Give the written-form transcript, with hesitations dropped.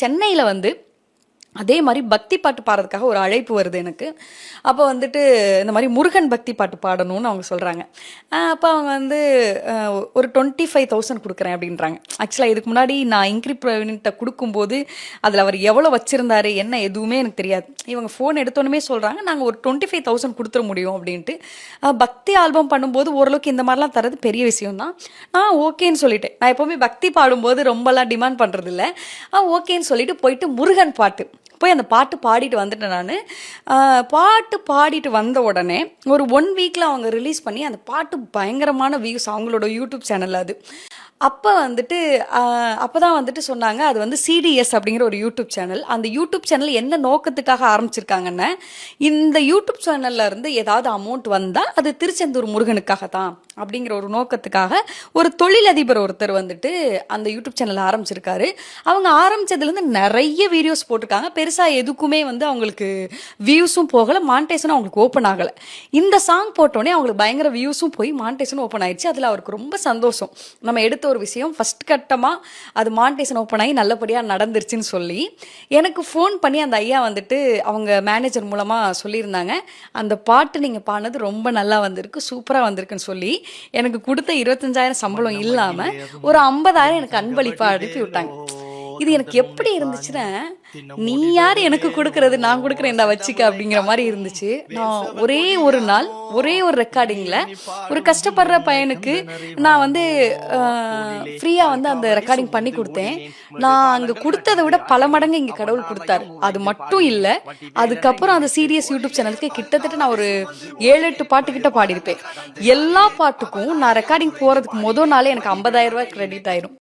சென்னையில் வந்து அதே மாதிரி பக்தி பாட்டு பாடுறதுக்காக ஒரு அழைப்பு வருது எனக்கு. அப்போ வந்துட்டு இந்த மாதிரி முருகன் பக்தி பாட்டு பாடணும்னு அவங்க சொல்கிறாங்க. அப்போ அவங்க வந்து ஒரு 25,000 கொடுக்குறேன் அப்படின்றாங்க. ஆக்சுவலாக இதுக்கு முன்னாடி நான் இன்க்ரி பிரவீன்கிட்ட கொடுக்கும்போது அதில் அவர் எவ்வளோ வச்சுருந்தாரு என்ன எதுவுமே எனக்கு தெரியாது. இவங்க ஃபோன் எடுத்தோன்னே சொல்கிறாங்க நாங்கள் ஒரு 25,000 கொடுத்துட முடியும் அப்படின்ட்டு. பக்தி ஆல்பம் பண்ணும்போது ஓரளவுக்கு இந்த மாதிரிலாம் தரது பெரிய விஷயம் தான். நான் ஓகேன்னு சொல்லிட்டேன். நான் எப்போவுமே பக்தி பாடும்போது ரொம்பலாம் டிமாண்ட் பண்ணுறது இல்லை. ஓகேன்னு சொல்லிட்டு போயிட்டு முருகன் பாட்டு போய் அந்த பாட்டு பாடிட்டு வந்துட்டேன். நான் பாட்டு பாடிட்டு வந்த உடனே ஒரு 1 வீக்கில் அவங்க ரிலீஸ் பண்ணி அந்த பாட்டு பயங்கரமான வியூஸ் அவங்களோட யூடியூப் சேனலில். அது அப்போ வந்துட்டு அப்போ தான் வந்துட்டு சொன்னாங்க அது வந்து சிடிஎஸ் அப்படிங்கிற ஒரு யூடியூப் சேனல். அந்த யூடியூப் சேனல் என்ன நோக்கத்துக்காக ஆரம்பிச்சிருக்காங்கன்னா, இந்த யூடியூப் சேனல்ல இருந்து ஏதாவது அமௌண்ட் வந்தால் அது திருச்செந்தூர் முருகனுக்காக தான் அப்படிங்கிற ஒரு நோக்கத்துக்காக ஒரு தொழிலதிபர் ஒருத்தர் வந்துட்டு அந்த யூடியூப் சேனல் ஆரம்பிச்சிருக்காரு. அவங்க ஆரம்பித்ததுலேருந்து நிறைய வீடியோஸ் போட்டிருக்காங்க. பெருசாக எதுக்குமே வந்து அவங்களுக்கு வியூஸும் போகலை, மானிட்டைசனும் அவங்களுக்கு ஓப்பன் ஆகலை. இந்த சாங் போட்டோடனே அவங்களுக்கு பயங்கர வியூஸும் போய் மானிட்டைசனும் ஓப்பன் ஆயிடுச்சு. அதில் அவருக்கு ரொம்ப சந்தோஷம். நம்ம எடுத்த ஒரு விஷயம் ஃபர்ஸ்ட் கட்டமாக அது மானிட்டைசன் ஓப்பன் ஆகி நல்லபடியாக நடந்துருச்சுன்னு சொல்லி எனக்கு ஃபோன் பண்ணி அந்த ஐயா வந்துட்டு அவங்க மேனேஜர் மூலமாக சொல்லியிருந்தாங்க, அந்த பாட்டு நீங்கள் பாடினது ரொம்ப நல்லா வந்திருக்கு, சூப்பராக வந்திருக்குன்னு சொல்லி எனக்கு கொடுத்த 25,000 சம்பளம் இல்லாமல் ஒரு 50,000 எனக்கு அன்பளிப்பாக அனுப்பி விட்டாங்க. இது எனக்கு எப்படி இருந்துச்சுன்னா, நீ யார் எனக்கு கொடுக்கறது, நான் கொடுக்குறேன் இந்த வச்சுக்க அப்படிங்கிற மாதிரி இருந்துச்சு. நான் ஒரே ஒரு நாள் ஒரே ஒரு ரெக்கார்டிங்கில் ஒரு கஷ்டப்படுற பையனுக்கு நான் வந்து ஃப்ரீயாக வந்து அந்த ரெக்கார்டிங் பண்ணி கொடுத்தேன். நான் அங்கே கொடுத்ததை விட பல மடங்கு இங்கே கடவுள் கொடுத்தாரு. அது மட்டும் இல்லை, அதுக்கப்புறம் அந்த சீரியஸ் யூடியூப் சேனலுக்கு கிட்டத்தட்ட நான் ஒரு 7-8 பாட்டு கிட்ட பாடியிருப்பேன். எல்லா பாட்டுக்கும் நான் ரெக்கார்டிங் போகிறதுக்கு முதல் நாளே எனக்கு 50,000 ரூபாய் கிரெடிட் ஆயிரும்.